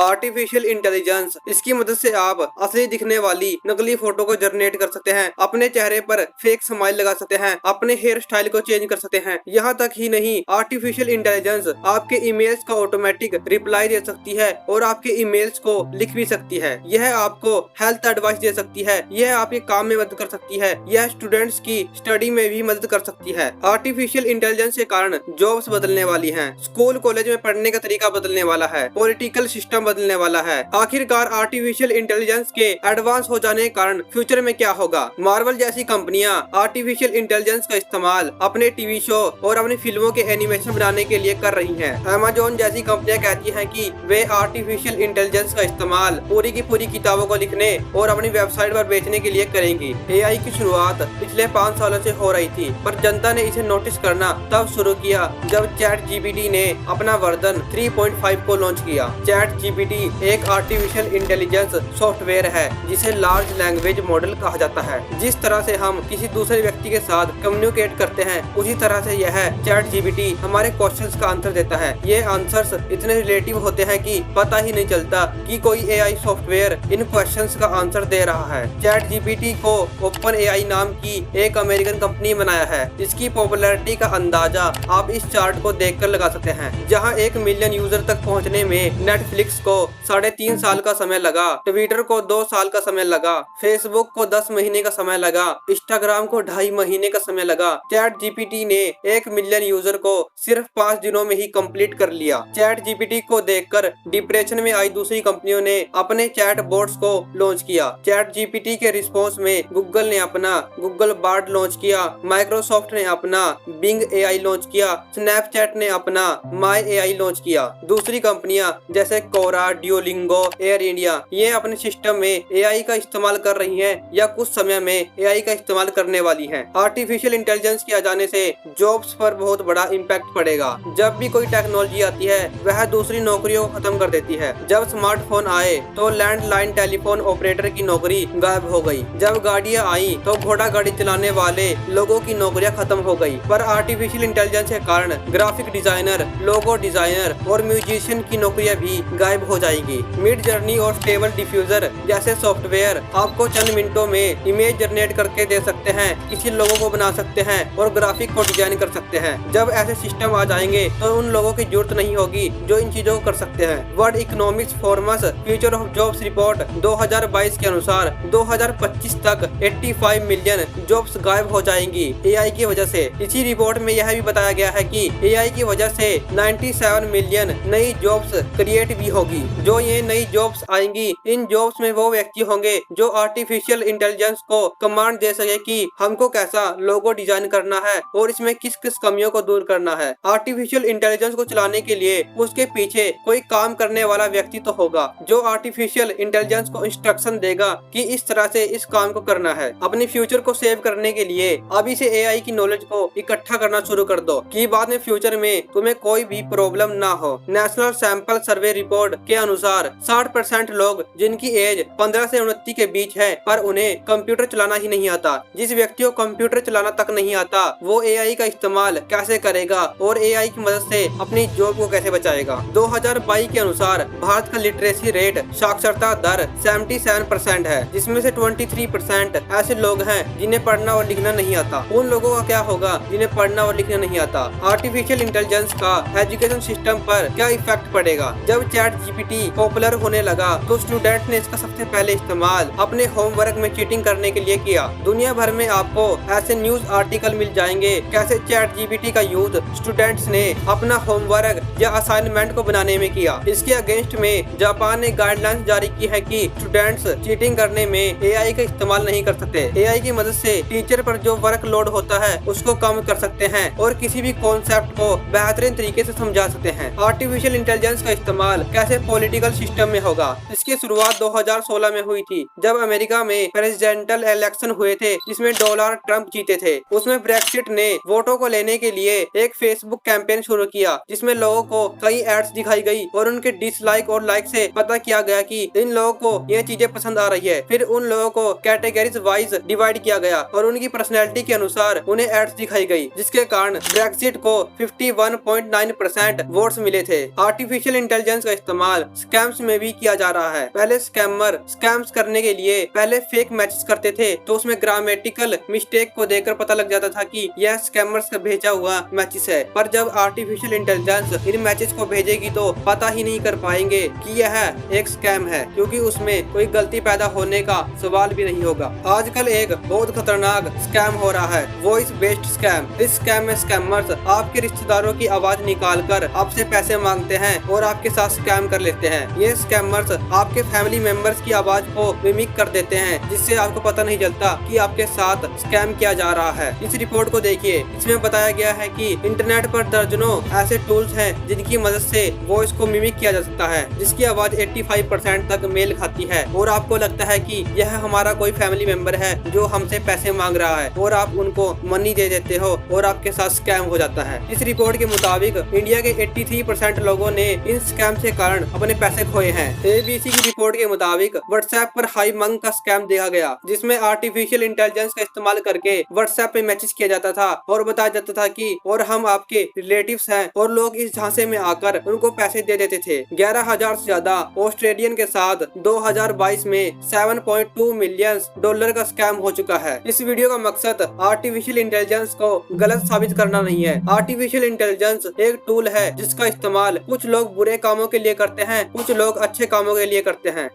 Artificial intelligence, इसकी मदद से आप असली दिखने वाली नकली फोटो को जनरेट कर सकते हैं, अपने चेहरे पर फेक स्माइल लगा सकते हैं, अपने हेयर स्टाइल को चेंज कर सकते हैं। यहाँ तक ही नहीं, आर्टिफिशियल इंटेलिजेंस आपके ईमेल्स का ऑटोमेटिक रिप्लाई दे सकती है और आपके ईमेल्स को लिख भी सकती है। यह आपको हेल्थ एडवाइस दे सकती है, यह आपके काम में मदद कर सकती है, यह स्टूडेंट्स की स्टडी में भी मदद कर सकती है। आर्टिफिशियल इंटेलिजेंस के कारण जॉब्स बदलने वाली हैं, स्कूल कॉलेज में पढ़ने का तरीका बदलने वाला है, पॉलिटिकल सिस्टम बदलने वाला है। आखिरकार आर्टिफिशियल इंटेलिजेंस के एडवांस हो जाने के कारण फ्यूचर में क्या होगा? मार्वल जैसी कंपनियां आर्टिफिशियल इंटेलिजेंस का इस्तेमाल अपने टीवी शो और अपनी फिल्मों के एनिमेशन बनाने के लिए कर रही हैं। अमेज़न जैसी कंपनियां कहती हैं कि वे आर्टिफिशियल इंटेलिजेंस का इस्तेमाल पूरी की पूरी किताबों को लिखने और अपनी वेबसाइट पर बेचने के लिए करेंगी। एआई की शुरुआत पिछले 5 सालों से हो रही थी, पर जनता ने इसे नोटिस करना तब शुरू किया जब चैट जीपीटी ने अपना वर्जन 3.5 को लॉन्च किया। चैट जीपीटी एक आर्टिफिशियल इंटेलिजेंस सॉफ्टवेयर है जिसे लार्ज लैंग्वेज मॉडल कहा जाता है। जिस तरह से हम किसी दूसरे व्यक्ति के साथ कम्युनिकेट करते हैं, उसी तरह से यह चैट जीपीटी हमारे क्वेश्चंस का आंसर देता है। ये आंसर्स इतने रिलेटिव होते हैं कि पता ही नहीं चलता कि कोई एआई सॉफ्टवेयर इन क्वेश्चंस का आंसर दे रहा है। चैट जीपीटी को ओपन एआई नाम की एक अमेरिकन कंपनी बनाया है। इसकी पॉपुलैरिटी का अंदाजा आप इस चार्ट को देखकर लगा सकते हैं, जहां 1 मिलियन यूजर तक पहुंचने में नेटफ्लिक्स को 3.5 साल का समय लगा, ट्विटर को 2 साल का समय लगा, फेसबुक को 10 महीने का समय लगा, इंस्टाग्राम को 2.5 महीने का समय लगा। चैट जीपीटी ने 1 मिलियन यूजर को सिर्फ 5 दिनों में ही कंप्लीट कर लिया। चैट जीपीटी को देखकर डिप्रेशन में आई दूसरी कंपनियों ने अपने चैट बोट्स को लॉन्च किया। चैट जीपीटी के रिस्पॉन्स में गूगल ने अपना गूगल बार्ड लॉन्च किया, माइक्रोसॉफ्ट ने अपना बिंग एआई लॉन्च किया, स्नैपचैट ने अपना माई एआई लॉन्च किया। दूसरी कंपनियां जैसे कोरा, ड्यूलिंगो, एयर इंडिया ये अपने सिस्टम में एआई का इस्तेमाल कर रही हैं या कुछ समय में एआई का इस्तेमाल करने वाली हैं। आर्टिफिशियल इंटेलिजेंस के आ जाने से जॉब्स पर बहुत बड़ा इम्पैक्ट पड़ेगा। जब भी कोई टेक्नोलॉजी आती है वह दूसरी नौकरियों को खत्म कर देती है। जब स्मार्टफोन आए तो लैंडलाइन टेलीफोन ऑपरेटर की नौकरी गायब हो गई। जब गाड़ियां आई तो घोड़ा गाड़ी चलाने वाले लोगों की नौकरियां खत्म हो गई। पर आर्टिफिशियल इंटेलिजेंस के कारण ग्राफिक डिजाइनर, लोगो डिजाइनर और म्यूजिशियन की नौकरियां भी गायब हो जाएगी। मिड जर्नी और स्टेबल डिफ्यूजर जैसे सॉफ्टवेयर आपको चंद मिनटों में इमेज जनरेट करके दे सकते हैं, किसी लोगों को बना सकते हैं और ग्राफिक को डिजाइन कर सकते हैं। जब ऐसे सिस्टम आ जाएंगे तो उन लोगों की जरूरत नहीं होगी जो इन चीजों को कर सकते हैं। World economics forums future of jobs report 2022 के अनुसार 2025 तक 85 मिलियन जॉब्स गायब हो जाएंगी एआई की वजह से। इसी रिपोर्ट में यह भी बताया गया है कि एआई की वजह से 97 मिलियन नई जॉब्स क्रिएट भी होगी। जो ये नई जॉब्स आएंगी, इन जॉब्स में वो व्यक्ति होंगे जो आर्टिफिशियल इंटेलिजेंस को कमांड दे सके कि हमको कैसा लोगो डिजाइन करना है और इसमें किस किस कमियों को दूर करना है। आर्टिफिशियल इंटेलिजेंस को चलाने के लिए उसके पीछे कोई काम करने वाला व्यक्ति तो होगा जो आर्टिफिशियल इंटेलिजेंस को इंस्ट्रक्शन देगा कि इस तरह से इस काम को करना है। अपने फ्यूचर को सेव करने के लिए अभी से एआई की नॉलेज को इकट्ठा करना शुरू कर दो कि बाद में फ्यूचर में तुम्हें कोई भी प्रॉब्लम ना हो। नेशनल सैंपल सर्वे रिपोर्ट के अनुसार 60% लोग जिनकी एज 15 से 29 के बीच है पर उन्हें कंप्यूटर चलाना ही नहीं आता। जिस व्यक्ति को कंप्यूटर चलाना तक नहीं आता वो एआई का इस्तेमाल कैसे करेगा और एआई की मदद से अपनी जॉब को कैसे बचाएगा। 2022 के अनुसार भारत का लिटरेसी रेट, साक्षरता दर 77% है, जिसमें से 23% ऐसे लोग हैं जिन्हें पढ़ना और लिखना नहीं आता। उन लोगों का क्या होगा जिन्हें पढ़ना और लिखना नहीं आता। आर्टिफिशियल इंटेलिजेंस का एजुकेशन सिस्टम पर क्या इफेक्ट पड़ेगा। जब चैट जीपीटी पॉपुलर होने लगा तो स्टूडेंट ने इसका सबसे पहले इस्तेमाल अपने होमवर्क में चीटिंग करने के लिए किया। दुनिया भर में आपको ऐसे न्यूज आर्टिकल मिल जाएंगे कैसे चैट जीपीटी का यूज स्टूडेंट्स ने अपना होमवर्क या असाइनमेंट को बनाने में किया। इसके अगेंस्ट में जापान ने गाइडलाइंस जारी की है कि स्टूडेंट्स चीटिंग करने में एआई का इस्तेमाल नहीं कर सकते। एआई की मदद से टीचर पर जो वर्क लोड होता है उसको कम कर सकते हैं और किसी भी कॉन्सेप्ट को बेहतरीन तरीके से समझा सकते हैं। आर्टिफिशियल इंटेलिजेंस का इस्तेमाल कैसे पॉलिटिकल सिस्टम में होगा। इसकी शुरुआत 2016 में हुई थी जब अमेरिका में प्रेसिडेंशियल इलेक्शन हुए थे जिसमें डोनाल्ड ट्रंप जीते थे। उसमें ब्रेक्सिट ने वोटों को लेने के लिए एक फेसबुक कैंपेन शुरू किया जिसमें लोगों को कई एड्स दिखाई गई और उनके डिसलाइक और लाइक से पता किया गया कि इन लोगों को ये चीजें पसंद आ रही है। फिर उन लोगों को कैटेगरीज वाइज डिवाइड किया गया और उनकी पर्सनैलिटी के अनुसार उन्हें एड्स दिखाई गई, जिसके कारण ब्रेक्सिट को 51.9% वोट्स मिले थे। आर्टिफिशियल इंटेलिजेंस का इस्तेमाल स्कैम्स में भी किया जा रहा है। पहले स्कैमर स्कैम्स करने के लिए पहले फेक मैसेज करते थे तो उसमें ग्रामेटिकल मिस्टेक को देखकर पता लग जाता था कि यह स्कैमर्स का भेजा हुआ मैसेज है। पर जब आर्टिफिशियल इंटेलिजेंस इन मैसेज को भेजेगी तो पता ही नहीं कर पाएंगे कि यह एक स्कैम है, क्योंकि उसमें कोई गलती पैदा होने का सवाल भी नहीं होगा। आजकल एक बहुत खतरनाक स्कैम हो रहा है, वॉइस बेस्ड स्कैम। इस स्कैम में स्कैमर्स आपके रिश्तेदारों की आवाज निकाल कर आपसे पैसे मांगते हैं और आपके साथ स्कैम कर लेते हैं। ये स्कैमर्स आपके फैमिली मेंबर्स की आवाज को मिमिक कर देते हैं, जिससे आपको पता नहीं चलता कि आपके साथ स्कैम किया जा रहा है। इस रिपोर्ट को देखिए, इसमें बताया गया है कि इंटरनेट पर दर्जनों ऐसे टूल्स हैं जिनकी मदद से वॉइस को मिमिक किया जा सकता है, जिसकी आवाज 85% तक मेल खाती है और आपको लगता है कि यह हमारा कोई फैमिली मेंबर है जो हमसे पैसे मांग रहा है और आप उनको मनी दे देते हो और आपके साथ स्कैम हो जाता है। इस रिपोर्ट के मुताबिक इंडिया के 83% लोगों ने इन स्कैम के कारण अपने पैसे खोए हैं। ABC की रिपोर्ट के मुताबिक व्हाट्सएप पर हाई मंग का स्कैम देखा गया, जिसमें आर्टिफिशियल इंटेलिजेंस का इस्तेमाल करके व्हाट्सएप पे मैसेज किया जाता था और बताया जाता था कि और हम आपके रिलेटिव्स हैं, और लोग इस झांसे में आकर उनको पैसे दे देते थे। 11,000 से ज्यादा ऑस्ट्रेलियन के साथ 2022 में $7.2 मिलियन का स्कैम हो चुका है। इस वीडियो का मकसद आर्टिफिशियल इंटेलिजेंस को गलत साबित करना नहीं है। आर्टिफिशियल इंटेलिजेंस एक टूल है जिसका इस्तेमाल कुछ लोग बुरे कामों के लिए करते हैं, कुछ लोग अच्छे कामों के लिए करते हैं।